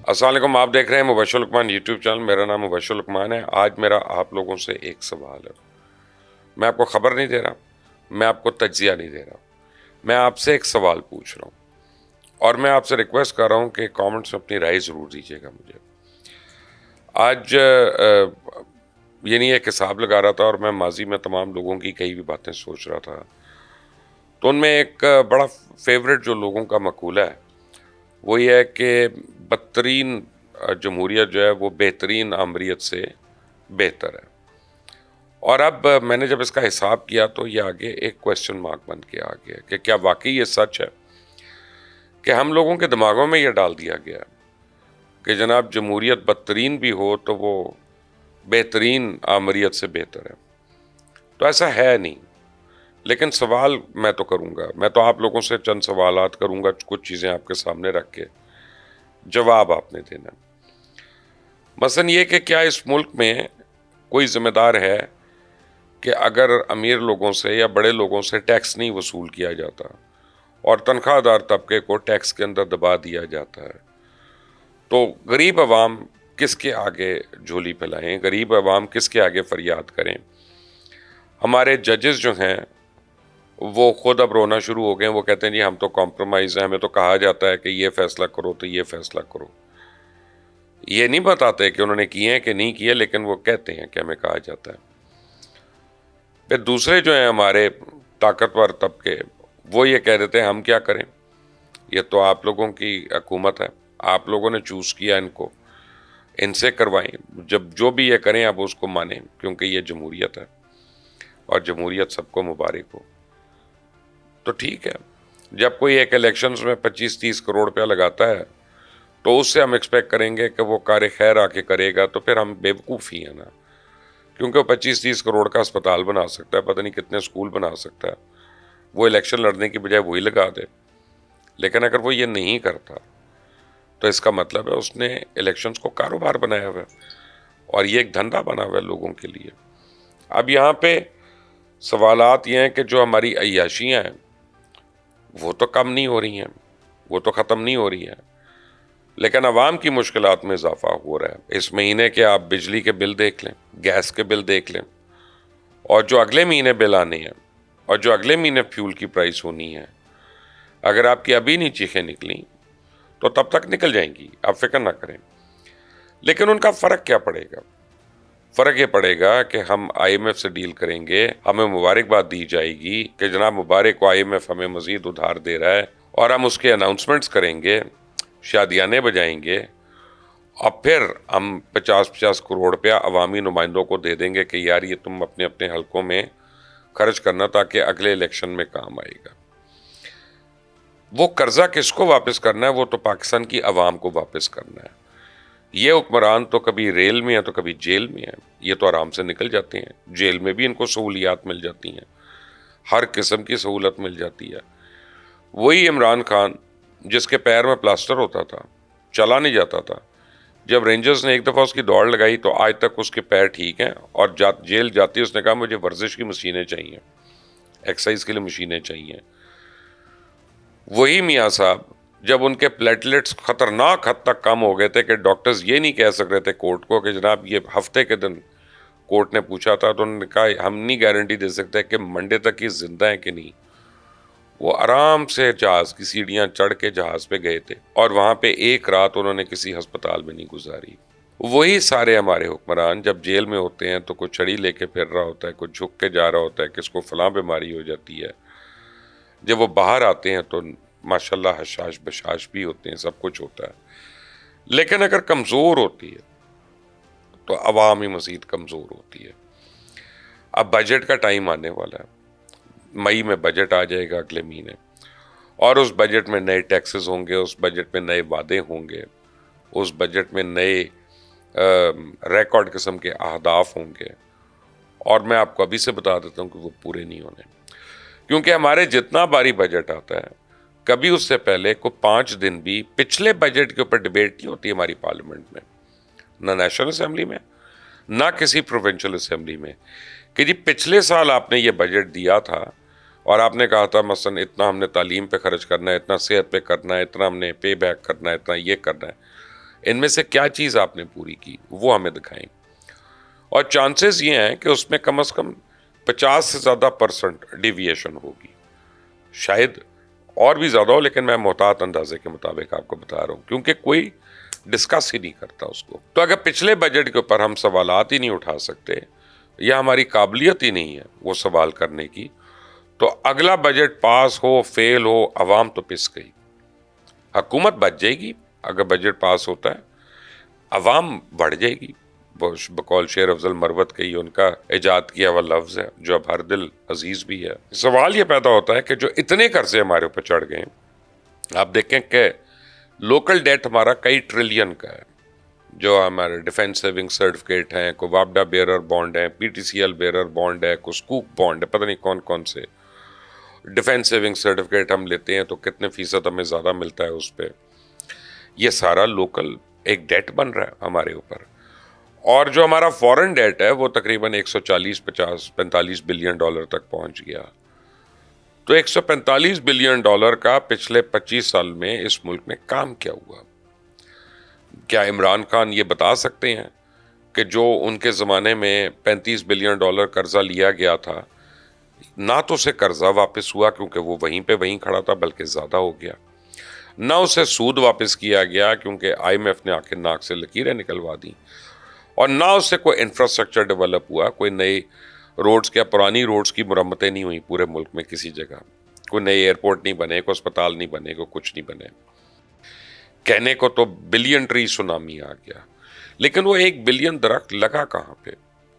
السلام علیکم، آپ دیکھ رہے ہیں مبشر لقمان یوٹیوب چینل. میرا نام مبشر لقمان ہے. آج میرا آپ لوگوں سے ایک سوال ہے. میں آپ کو خبر نہیں دے رہا، میں آپ کو تجزیہ نہیں دے رہا، میں آپ سے ایک سوال پوچھ رہا ہوں اور میں آپ سے ریکویسٹ کر رہا ہوں کہ کامنٹس میں اپنی رائے ضرور دیجیے گا مجھے. آج یہ نہیں ایک حساب لگا رہا تھا اور میں ماضی میں تمام لوگوں کی کئی بھی باتیں سوچ رہا تھا، تو ان میں ایک بڑا فیوریٹ جو لوگوں کا مقولہ ہے وہ یہ ہے کہ بدترین جمہوریت جو ہے وہ بہترین آمریت سے بہتر ہے. اور اب میں نے جب اس کا حساب کیا تو یہ آگے ایک کویسچن مارک بن کے آ گیا کہ کیا واقعی یہ سچ ہے کہ ہم لوگوں کے دماغوں میں یہ ڈال دیا گیا کہ جناب جمہوریت بدترین بھی ہو تو وہ بہترین آمریت سے بہتر ہے. تو ایسا ہے نہیں، لیکن سوال میں تو کروں گا، میں تو آپ لوگوں سے چند سوالات کروں گا، کچھ چیزیں آپ کے سامنے رکھ کے جواب آپ نے دینا. مثلا یہ کہ کیا اس ملک میں کوئی ذمہ دار ہے کہ اگر امیر لوگوں سے یا بڑے لوگوں سے ٹیکس نہیں وصول کیا جاتا اور تنخواہ دار طبقے کو ٹیکس کے اندر دبا دیا جاتا ہے تو غریب عوام کس کے آگے جھولی پھیلائیں، غریب عوام کس کے آگے فریاد کریں؟ ہمارے ججز جو ہیں وہ خود اب رونا شروع ہو گئے ہیں. وہ کہتے ہیں جی ہم تو کمپرومائز ہیں، ہمیں تو کہا جاتا ہے کہ یہ فیصلہ کرو تو یہ فیصلہ کرو. یہ نہیں بتاتے کہ انہوں نے کیے ہیں کہ نہیں کیے، لیکن وہ کہتے ہیں کہ ہمیں کہا جاتا ہے. پھر دوسرے جو ہیں ہمارے طاقتور طبقے وہ یہ کہہ دیتے ہیں ہم کیا کریں، یہ تو آپ لوگوں کی حکومت ہے، آپ لوگوں نے چوز کیا ان کو، ان سے کروائیں، جب جو بھی یہ کریں آپ اس کو مانیں کیونکہ یہ جمہوریت ہے اور جمہوریت سب کو مبارک ہو. تو ٹھیک ہے، جب کوئی ایک الیکشنز میں 25-30 کروڑ روپیہ لگاتا ہے تو اس سے ہم ایکسپیکٹ کریں گے کہ وہ کار خیر آ کے کرے گا، تو پھر ہم بے وقوف ہی ہیں نا، کیونکہ وہ 25-30 کروڑ کا اسپتال بنا سکتا ہے، پتہ نہیں کتنے اسکول بنا سکتا ہے، وہ الیکشن لڑنے کی بجائے وہی لگا دے. لیکن اگر وہ یہ نہیں کرتا تو اس کا مطلب ہے اس نے الیکشنز کو کاروبار بنایا ہوا ہے اور یہ ایک دھندا بنا ہوا ہے لوگوں کے لیے. اب یہاں پہ سوالات یہ ہیں کہ جو ہماری عیاشیاں ہیں وہ تو کم نہیں ہو رہی ہیں، وہ تو ختم نہیں ہو رہی ہیں، لیکن عوام کی مشکلات میں اضافہ ہو رہا ہے. اس مہینے کے آپ بجلی کے بل دیکھ لیں، گیس کے بل دیکھ لیں، اور جو اگلے مہینے بل آنے ہیں اور جو اگلے مہینے فیول کی پرائس ہونی ہے، اگر آپ کی ابھی نہیں چیخیں نکلیں تو تب تک نکل جائیں گی، آپ فکر نہ کریں. لیکن ان کا فرق کیا پڑے گا؟ فرق یہ پڑے گا کہ ہم آئی ایم ایف سے ڈیل کریں گے، ہمیں مبارکباد دی جائے گی کہ جناب مبارک کو آئی ایم ایف ہمیں مزید ادھار دے رہا ہے، اور ہم اس کے اناؤنسمنٹس کریں گے، شادیانے بجائیں گے، اور پھر ہم 50-50 کروڑ روپیہ عوامی نمائندوں کو دے دیں گے کہ یار یہ تم اپنے اپنے حلقوں میں خرچ کرنا تاکہ اگلے الیکشن میں کام آئے گا. وہ قرضہ کس کو واپس کرنا ہے؟ وہ تو پاکستان کی عوام کو واپس کرنا ہے. یہ حکمران تو کبھی ریل میں ہے تو کبھی جیل میں ہے، یہ تو آرام سے نکل جاتے ہیں، جیل میں بھی ان کو سہولیات مل جاتی ہیں، ہر قسم کی سہولت مل جاتی ہے. وہی عمران خان جس کے پیر میں پلاسٹر ہوتا تھا، چلا نہیں جاتا تھا، جب رینجرز نے ایک دفعہ اس کی دوڑ لگائی تو آج تک اس کے پیر ٹھیک ہیں، اور جیل جاتی اس نے کہا مجھے ورزش کی مشینیں چاہیے، ایکسرسائز کے لیے مشینیں چاہیے. وہی میاں صاحب جب ان کے پلیٹلیٹس خطرناک حد تک کم ہو گئے تھے کہ ڈاکٹرز یہ نہیں کہہ سک رہے تھے کورٹ کو کہ جناب یہ ہفتے کے دن، کورٹ نے پوچھا تھا تو انہوں نے کہا ہم نہیں گارنٹی دے سکتے کہ منڈے تک یہ زندہ ہیں کہ نہیں. وہ آرام سے جہاز کی سیڑھیاں چڑھ کے جہاز پہ گئے تھے اور وہاں پہ ایک رات انہوں نے کسی ہسپتال میں نہیں گزاری. وہی سارے ہمارے حکمران جب جیل میں ہوتے ہیں تو کوئی چھڑی لے کے پھر رہا ہوتا ہے، کوئی جھک کے جا رہا ہوتا ہے، کس کو فلاں بیماری ہو جاتی ہے. جب وہ باہر آتے ہیں تو ماشاءاللہ حشاش بشاش بھی ہوتے ہیں، سب کچھ ہوتا ہے. لیکن اگر کمزور ہوتی ہے تو عوام ہی مزید کمزور ہوتی ہے. اب بجٹ کا ٹائم آنے والا ہے، مئی میں بجٹ آ جائے گا اگلے مہینے، اور اس بجٹ میں نئے ٹیکسز ہوں گے، اس بجٹ میں نئے وعدے ہوں گے، اس بجٹ میں نئے ریکارڈ قسم کے اہداف ہوں گے، اور میں آپ کو ابھی سے بتا دیتا ہوں کہ وہ پورے نہیں ہونے، کیونکہ ہمارے جتنا باری بجٹ آتا ہے کبھی اس سے پہلے کو 5 دن بھی پچھلے بجٹ کے اوپر ڈیبیٹ نہیں ہوتی ہماری پارلیمنٹ میں، نہ نیشنل اسمبلی میں نہ کسی پروونشل اسمبلی میں، کہ جی پچھلے سال آپ نے یہ بجٹ دیا تھا اور آپ نے کہا تھا مثلا اتنا ہم نے تعلیم پہ خرچ کرنا ہے، اتنا صحت پہ کرنا ہے، اتنا ہم نے پے بیک کرنا ہے، اتنا یہ کرنا ہے. ان میں سے کیا چیز آپ نے پوری کی وہ ہمیں دکھائیں. اور چانسز یہ ہیں کہ اس میں کم از کم 50 سے زیادہ % ڈیویشن ہوگی, شاید اور بھی زیادہ ہو, لیکن میں محتاط اندازے کے مطابق آپ کو بتا رہا ہوں, کیونکہ کوئی ڈسکس ہی نہیں کرتا اس کو. تو اگر پچھلے بجٹ کے اوپر ہم سوالات ہی نہیں اٹھا سکتے یا ہماری قابلیت ہی نہیں ہے وہ سوال کرنے کی, تو اگلا بجٹ پاس ہو فیل ہو عوام تو پس گئی. حکومت بچ جائے گی اگر بجٹ پاس ہوتا ہے, عوام بڑھ جائے گی. بقول شیر افضل مروت کے یہ ان کا ایجاد کیا ہوا لفظ ہے جو اب ہر دل عزیز بھی ہے. سوال یہ پیدا ہوتا ہے کہ جو اتنے قرضے ہمارے اوپر چڑھ گئے ہیں, آپ دیکھیں کہ لوکل ڈیٹ ہمارا کئی ٹریلین کا ہے, جو ہمارے ڈیفینس سیونگ سرٹیفکیٹ ہیں, کوئی وابڈا بیئرر بانڈ ہے, P T C L bearer bond ہے, کوئی سکوک بانڈ ہے, پتہ نہیں کون کون سے ڈیفینس سیونگ سرٹیفکیٹ ہم لیتے ہیں تو کتنے فیصد ہمیں زیادہ ملتا ہے اس پہ. یہ سارا لوکل ایک ڈیٹ بن رہا ہے ہمارے اوپر. اور جو ہمارا فورن ڈیٹ ہے وہ تقریباً 140-45 بلین ڈالر تک پہنچ گیا. تو 145 بلین ڈالر کا پچھلے 25 سال میں اس ملک میں کام کیا ہوا؟ کیا عمران خان یہ بتا سکتے ہیں کہ جو ان کے زمانے میں 35 بلین ڈالر قرضہ لیا گیا تھا, نہ تو اسے قرضہ واپس ہوا کیونکہ وہ وہیں پہ وہیں کھڑا تھا بلکہ زیادہ ہو گیا, نہ اسے سود واپس کیا گیا کیونکہ آئی ایم ایف نے آخر ناک سے لکیریں نکلوا دیں, اور نہ اس سے کوئی انفراسٹرکچر ڈیولپ ہوا, کوئی نئی روڈز, کیا پرانی روڈز کی مرمتیں نہیں ہوئی پورے ملک میں کسی جگہ, کوئی نئی ایئرپورٹ نہیں بنے, کوئی اسپتال نہیں بنے, کوئی کچھ نہیں بنے. کہنے کو تو بلین ٹری سونامی آ گیا, لیکن وہ 1 بلین درخت لگا کہاں پہ؟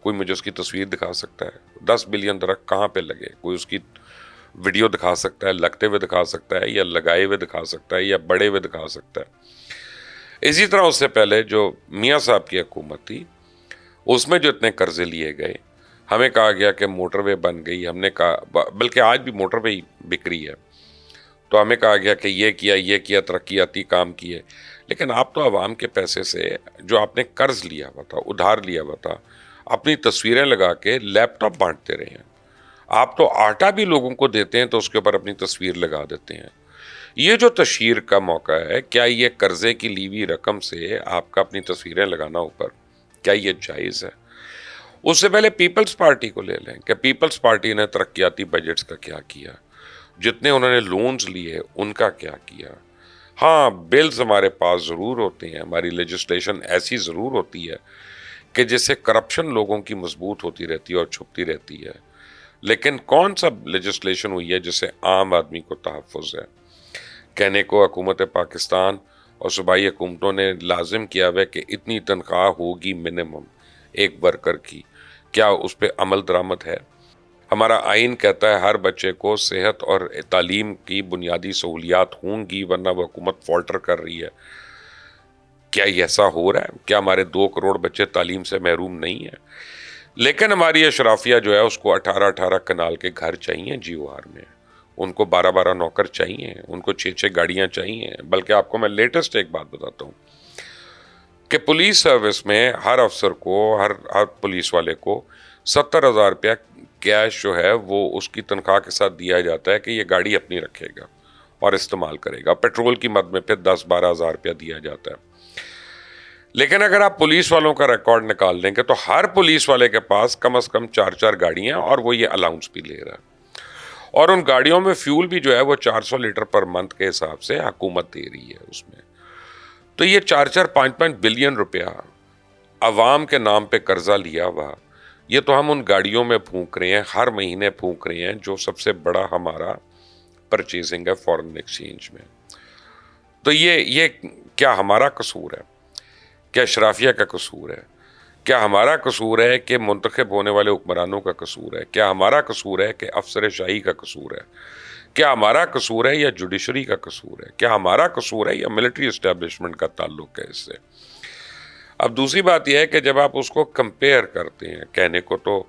کوئی مجھے اس کی تصویر دکھا سکتا ہے؟ 10 بلین درخت کہاں پہ لگے؟ کوئی اس کی ویڈیو دکھا سکتا ہے, لگتے ہوئے دکھا سکتا ہے, یا لگائے ہوئے دکھا سکتا ہے, یا بڑے ہوئے دکھا سکتا ہے؟ اسی طرح اس سے پہلے جو میاں صاحب کی حکومت تھی اس میں جو اتنے قرضے لیے گئے, ہمیں کہا گیا کہ موٹر وے بن گئی, ہم نے کہا, بلکہ آج بھی موٹر وے بک رہی ہے, تو ہمیں کہا گیا کہ یہ کیا ترقیاتی کام کیے, لیکن آپ تو عوام کے پیسے سے جو آپ نے قرض لیا ہوا تھا, ادھار لیا ہوا تھا, اپنی تصویریں لگا کے لیپ ٹاپ بانٹتے رہے ہیں. آپ تو آٹا بھی لوگوں کو دیتے ہیں تو اس کے اوپر اپنی تصویر لگا دیتے ہیں. یہ جو تشہیر کا موقع ہے, کیا یہ قرضے کی لی ہوئی رقم سے آپ کا اپنی تصویریں لگانا اوپر, کیا یہ جائز ہے؟ اس سے پہلے پیپلز پارٹی کو لے لیں کہ پیپلز پارٹی نے ترقیاتی بجٹس کا کیا کیا, جتنے انہوں نے لونز لیے ان کا کیا کیا. ہاں, بلز ہمارے پاس ضرور ہوتے ہیں, ہماری لیجسلیشن ایسی ضرور ہوتی ہے کہ جس سے کرپشن لوگوں کی مضبوط ہوتی رہتی ہے اور چھپتی رہتی ہے, لیکن کون سا لیجسلیشن ہوئی ہے جس سے عام آدمی کو تحفظ ہے؟ کہنے کو حکومت پاکستان اور صوبائی حکومتوں نے لازم کیا ہوا ہے کہ اتنی تنخواہ ہوگی منیمم ایک ورکر کی, کیا اس پہ عمل درآمد ہے؟ ہمارا آئین کہتا ہے ہر بچے کو صحت اور تعلیم کی بنیادی سہولیات ہوں گی, ورنہ وہ حکومت فالٹر کر رہی ہے. کیا یہ ایسا ہو رہا ہے؟ کیا ہمارے 2 کروڑ بچے تعلیم سے محروم نہیں ہیں؟ لیکن ہماری اشرافیہ جو ہے اس کو 18 کنال کے گھر چاہیے GOR میں, ان کو 12 نوکر چاہیے, ان کو 6 گاڑیاں چاہیے. بلکہ آپ کو میں لیٹسٹ ایک بات بتاتا ہوں کہ پولیس سروس میں ہر افسر کو, ہر پولیس والے کو 70,000 روپیہ کیش جو ہے وہ اس کی تنخواہ کے ساتھ دیا جاتا ہے کہ یہ گاڑی اپنی رکھے گا اور استعمال کرے گا. پیٹرول کی مد میں پھر 10-12 ہزار روپیہ دیا جاتا ہے. لیکن اگر آپ پولیس والوں کا ریکارڈ نکال لیں گے تو ہر پولیس والے کے پاس کم از کم 4 گاڑیاں, اور وہ یہ الاؤنس بھی لے رہا ہے, اور ان گاڑیوں میں فیول بھی جو ہے وہ 400 لیٹر پر منتھ کے حساب سے حکومت دے رہی ہے اس میں. تو یہ 4-5 بلین روپیہ عوام کے نام پہ قرضہ لیا ہوا, یہ تو ہم ان گاڑیوں میں پھونک رہے ہیں, ہر مہینے پھونک رہے ہیں, جو سب سے بڑا ہمارا پرچیزنگ ہے فارن ایکسچینج میں. تو یہ کیا ہمارا قصور ہے؟ کیا اشرافیہ کا قصور ہے؟ کیا ہمارا قصور ہے کہ منتخب ہونے والے حکمرانوں کا قصور ہے؟ کیا ہمارا قصور ہے کہ افسر شاہی کا قصور ہے؟ کیا ہمارا قصور ہے یا جوڈیشری کا قصور ہے؟ کیا ہمارا قصور ہے یا ملٹری اسٹیبلشمنٹ کا تعلق ہے اس سے؟ اب دوسری بات یہ ہے کہ جب آپ اس کو کمپیئر کرتے ہیں, کہنے کو تو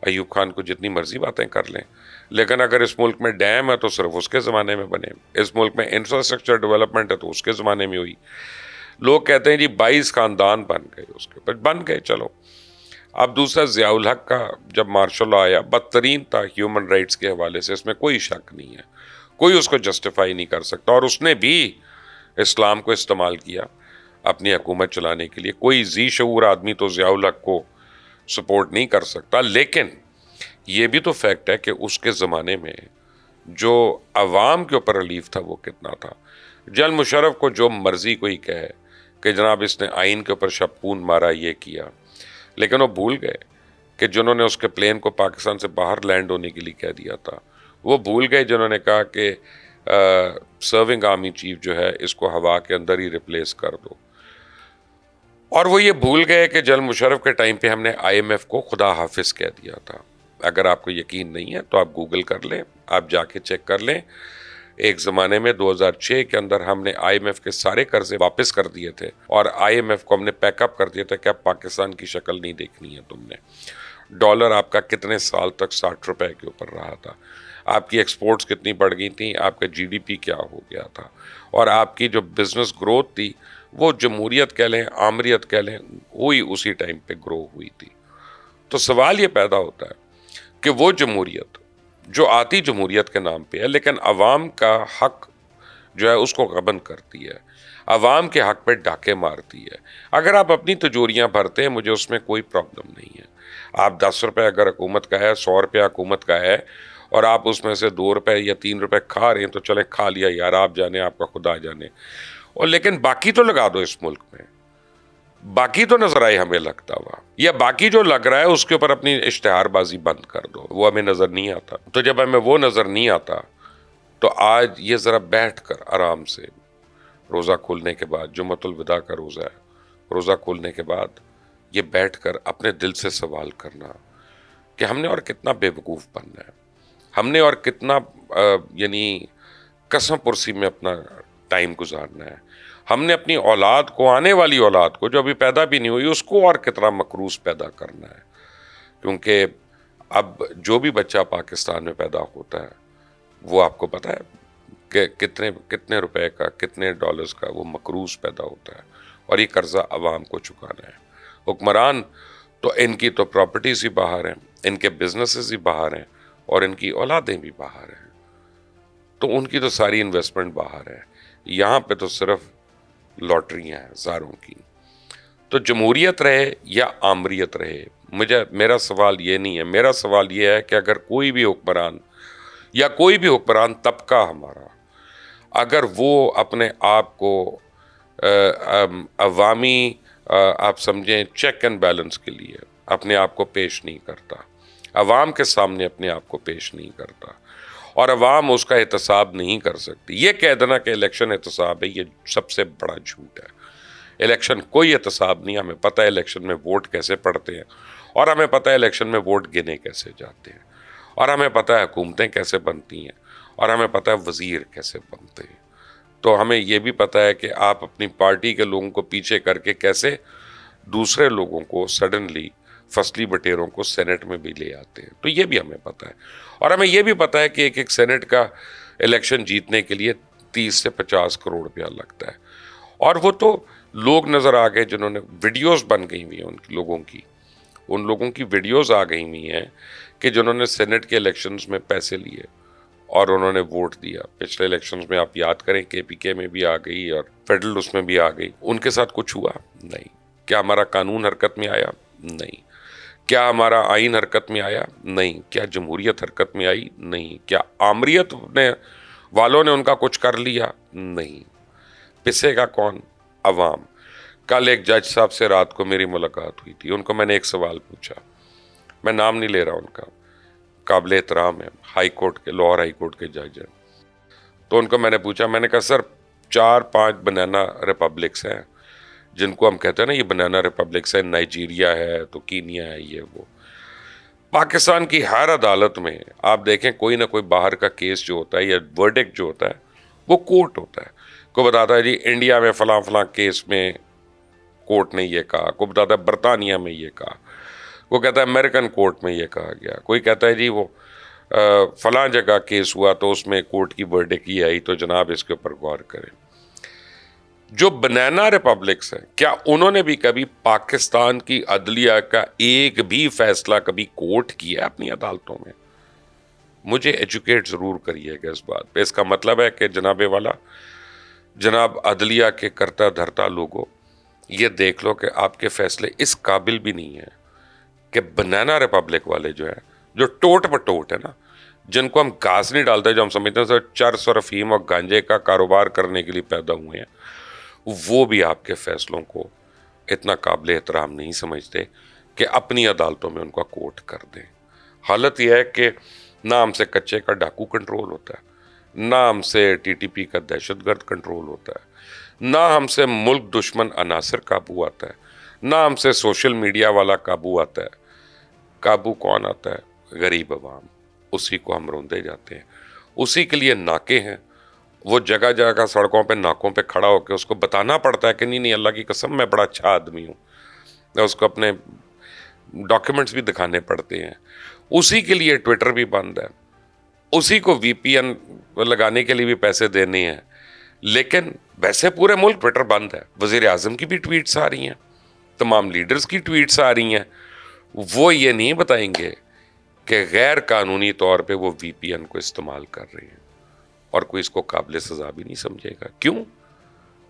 ایوب خان کو جتنی مرضی باتیں کر لیں, لیکن اگر اس ملک میں ڈیم ہے تو صرف اس کے زمانے میں بنے, اس ملک میں انفراسٹرکچر ڈیولپمنٹ ہے تو اس کے زمانے میں ہوئی. لوگ کہتے ہیں جی 22 خاندان بن گئے, اس کے بعد بن گئے, چلو. اب دوسرا ضیاء الحق کا جب مارشل لا آیا, بدترین تھا ہیومن رائٹس کے حوالے سے, اس میں کوئی شک نہیں ہے, کوئی اس کو جسٹیفائی نہیں کر سکتا, اور اس نے بھی اسلام کو استعمال کیا. اپنی حکومت چلانے کے لیے. کوئی ذی شعور آدمی تو ضیاء الحق کو سپورٹ نہیں کر سکتا. لیکن یہ بھی تو فیکٹ ہے کہ اس کے زمانے میں جو عوام کے اوپر ریلیف تھا وہ کتنا تھا. جنرل مشرف کو جو مرضی کوئی کہے کہ جناب اس نے آئین کے اوپر شپون مارا, یہ کیا, لیکن وہ بھول گئے کہ جنہوں نے اس کے پلین کو پاکستان سے باہر لینڈ ہونے کے لیے کہہ دیا تھا, وہ بھول گئے جنہوں نے کہا کہ سرونگ آرمی چیف جو ہے اس کو ہوا کے اندر ہی ریپلیس کر دو. اور وہ یہ بھول گئے کہ جنرل مشرف کے ٹائم پہ ہم نے آئی ایم ایف کو خدا حافظ کہہ دیا تھا. اگر آپ کو یقین نہیں ہے تو آپ گوگل کر لیں, آپ جا کے چیک کر لیں. ایک زمانے میں 2006 کے اندر ہم نے آئی ایم ایف کے سارے قرضے واپس کر دیے تھے, اور آئی ایم ایف کو ہم نے پیک اپ کر دیا تھا کہ اب پاکستان کی شکل نہیں دیکھنی ہے تم نے. ڈالر آپ کا کتنے سال تک 60 روپے کے اوپر رہا تھا, آپ کی ایکسپورٹس کتنی بڑھ گئی تھیں, آپ کا جی ڈی پی کیا ہو گیا تھا, اور آپ کی جو بزنس گروتھ تھی وہ جمہوریت کہہ لیں, آمریت کہہ لیں, ہوئی اسی ٹائم پہ گرو ہوئی تھی. تو سوال یہ پیدا ہوتا ہے کہ وہ جمہوریت جو آتی جمہوریت کے نام پہ ہے لیکن عوام کا حق جو ہے اس کو غبن کرتی ہے, عوام کے حق پہ ڈاکے مارتی ہے. اگر آپ اپنی تجوریاں بھرتے ہیں مجھے اس میں کوئی پرابلم نہیں ہے. آپ 10 روپے اگر حکومت کا ہے, 100 روپے حکومت کا ہے, اور آپ اس میں سے 2 روپے یا 3 روپے کھا رہے ہیں تو چلیں کھا لیا یار, آپ جانے, آپ کا خدا جانے. اور لیکن باقی تو لگا دو اس ملک میں, باقی تو نظر آئے ہمیں لگتا ہوا, یا باقی جو لگ رہا ہے اس کے اوپر اپنی اشتہار بازی بند کر دو, وہ ہمیں نظر نہیں آتا. تو جب ہمیں وہ نظر نہیں آتا تو آج یہ ذرا بیٹھ کر آرام سے روزہ کھولنے کے بعد, جمعۃ الوداع کا روزہ ہے, روزہ کھولنے کے بعد یہ بیٹھ کر اپنے دل سے سوال کرنا کہ ہم نے اور کتنا بے وقوف بننا ہے, ہم نے اور کتنا یعنی قسم پرسی میں اپنا ٹائم گزارنا ہے, ہم نے اپنی اولاد کو, آنے والی اولاد کو جو ابھی پیدا بھی نہیں ہوئی, اس کو اور کتنا مکروس پیدا کرنا ہے. کیونکہ اب جو بھی بچہ پاکستان میں پیدا ہوتا ہے وہ آپ کو پتہ ہے کہ کتنے روپے کا, کتنے ڈالرز کا وہ مکروس پیدا ہوتا ہے, اور یہ قرضہ عوام کو چکانا ہے. حکمران تو ان کی تو پراپرٹیز ہی باہر ہیں, ان کے بزنسز ہی باہر ہیں, اور ان کی اولادیں بھی باہر ہیں, تو ان کی تو ساری انویسٹمنٹ باہر ہے. یہاں پہ تو صرف لاٹریاں ہیں زاروں کی. تو جمہوریت رہے یا آمریت رہے, میرا سوال یہ نہیں ہے. میرا سوال یہ ہے کہ اگر کوئی بھی حکمران یا کوئی بھی حکمران طبقہ ہمارا, اگر وہ اپنے آپ کو عوامی آپ سمجھیں چیک اینڈ بیلنس کے لیے اپنے آپ کو پیش نہیں کرتا, عوام کے سامنے اپنے آپ کو پیش نہیں کرتا, اور عوام اس کا احتساب نہیں کر سکتی. یہ کہہ دینا کہ الیکشن احتساب ہے, یہ سب سے بڑا جھوٹ ہے. الیکشن کوئی احتساب نہیں. ہمیں پتہ ہے الیکشن میں ووٹ کیسے پڑتے ہیں, اور ہمیں پتہ ہے الیکشن میں ووٹ گنے کیسے جاتے ہیں, اور ہمیں پتہ ہے حکومتیں کیسے بنتی ہیں, اور ہمیں پتہ ہے وزیر کیسے بنتے ہیں. تو ہمیں یہ بھی پتہ ہے کہ آپ اپنی پارٹی کے لوگوں کو پیچھے کر کے کیسے دوسرے لوگوں کو سڈنلی فصلی بٹیروں کو سینٹ میں بھی لے آتے ہیں. تو یہ بھی ہمیں پتہ ہے, اور ہمیں یہ بھی پتہ ہے کہ ایک سینٹ کا الیکشن جیتنے کے لیے 30 سے 50 کروڑ روپیہ لگتا ہے. اور وہ تو لوگ نظر آ گئے جنہوں نے ویڈیوز بن گئی ہوئی ہیں ان لوگوں کی ویڈیوز آ گئی ہوئی ہیں کہ جنہوں نے سینٹ کے الیکشنز میں پیسے لیے اور انہوں نے ووٹ دیا. پچھلے الیکشنز میں آپ یاد کریں کے پی کے میں بھی آ گئی اور فیڈرل اس میں بھی آ گئی. ان کے ساتھ کچھ ہوا نہیں. کیا ہمارا قانون حرکت میں آیا؟ نہیں. کیا ہمارا آئین حرکت میں آیا؟ نہیں. کیا جمہوریت حرکت میں آئی؟ نہیں. کیا آمریت والوں نے ان کا کچھ کر لیا؟ نہیں. پسے گا کون؟ عوام. کل ایک جج صاحب سے رات کو میری ملاقات ہوئی تھی. ان کو میں نے ایک سوال پوچھا, میں نام نہیں لے رہا ان کا, قابل احترام ہے, ہائی کورٹ کے, لاہور ہائی کورٹ کے جج ہیں. تو ان کو میں نے پوچھا, میں نے کہا سر 4-5 بنانا ریپبلکس ہیں جن کو ہم کہتے ہیں نا یہ بنانا ریپبلکس ہے, نائجیریا ہے, تو کینیا ہے, یہ وہ. پاکستان کی ہر عدالت میں آپ دیکھیں کوئی نہ کوئی باہر کا کیس جو ہوتا ہے یا ورڈکٹ جو ہوتا ہے وہ کورٹ ہوتا ہے. کوئی بتاتا ہے جی انڈیا میں فلاں فلاں کیس میں کورٹ نے یہ کہا, کوئی بتاتا ہے برطانیہ میں یہ کہا, وہ کہتا ہے امریکن کورٹ میں یہ کہا گیا, کوئی کہتا ہے جی وہ فلاں جگہ کیس ہوا تو اس میں کورٹ کی ورڈکٹ یہ آئی تو جناب اس کے اوپر غور کریں. جو بنانا ریپبلکس ہیں کیا انہوں نے بھی کبھی پاکستان کی عدلیہ کا ایک بھی فیصلہ کبھی کورٹ کیا ہے اپنی عدالتوں میں؟ مجھے ایجوکیٹ ضرور کریے گا اس بات پہ. اس کا مطلب ہے کہ جناب والا, جناب عدلیہ کے کرتا دھرتا لوگوں, یہ دیکھ لو کہ آپ کے فیصلے اس قابل بھی نہیں ہیں کہ بنانا ریپبلک والے جو ہے، جو ٹوٹ بٹوٹ ہے نا، جن کو ہم گھاس نہیں ڈالتے، جو ہم سمجھتے ہیں چرس اور افہیم اور گانجے کا کاروبار کرنے کے لیے پیدا ہوئے ہیں، وہ بھی آپ کے فیصلوں کو اتنا قابل احترام نہیں سمجھتے کہ اپنی عدالتوں میں ان کا کوٹ کر دیں۔ حالت یہ ہے کہ نہ ہم سے کچے کا ڈاکو کنٹرول ہوتا ہے، نہ ہم سے ٹی ٹی پی کا دہشت گرد کنٹرول ہوتا ہے، نہ ہم سے ملک دشمن عناصر قابو آتا ہے، نہ ہم سے سوشل میڈیا والا قابو آتا ہے۔ قابو کون آتا ہے؟ غریب عوام، اسی کو ہم روندے جاتے ہیں، اسی کے لیے ناکے ہیں۔ وہ جگہ جگہ سڑکوں پہ ناکوں پہ کھڑا ہو کے اس کو بتانا پڑتا ہے کہ نہیں اللہ کی قسم میں بڑا اچھا آدمی ہوں، اس کو اپنے ڈاکیومنٹس بھی دکھانے پڑتے ہیں۔ اسی کے لیے ٹویٹر بھی بند ہے، اسی کو وی پی این لگانے کے لیے بھی پیسے دینے ہیں، لیکن ویسے پورے ملک ٹویٹر بند ہے۔ وزیر اعظم کی بھی ٹویٹس آ رہی ہیں، تمام لیڈرز کی ٹویٹس آ رہی ہیں، وہ یہ نہیں بتائیں گے کہ غیر قانونی طور پہ وہ وی پی این کو استعمال کر رہے ہیں، اور کوئی اس کو قابل سزا بھی نہیں سمجھے گا۔ کیوں؟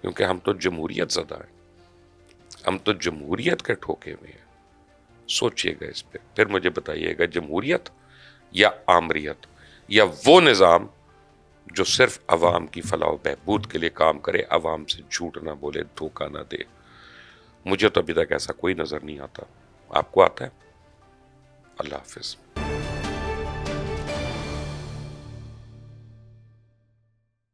کیونکہ ہم تو جمہوریت زدہ ہیں، ہم تو جمہوریت کے ٹھوکے ہوئے ہیں۔ سوچئے گا اس پہ، پھر مجھے بتائیے گا جمہوریت یا آمریت، یا وہ نظام جو صرف عوام کی فلاح و بہبود کے لیے کام کرے، عوام سے جھوٹ نہ بولے، دھوکہ نہ دے۔ مجھے تو ابھی تک ایسا کوئی نظر نہیں آتا۔ آپ کو آتا ہے؟ اللہ حافظ۔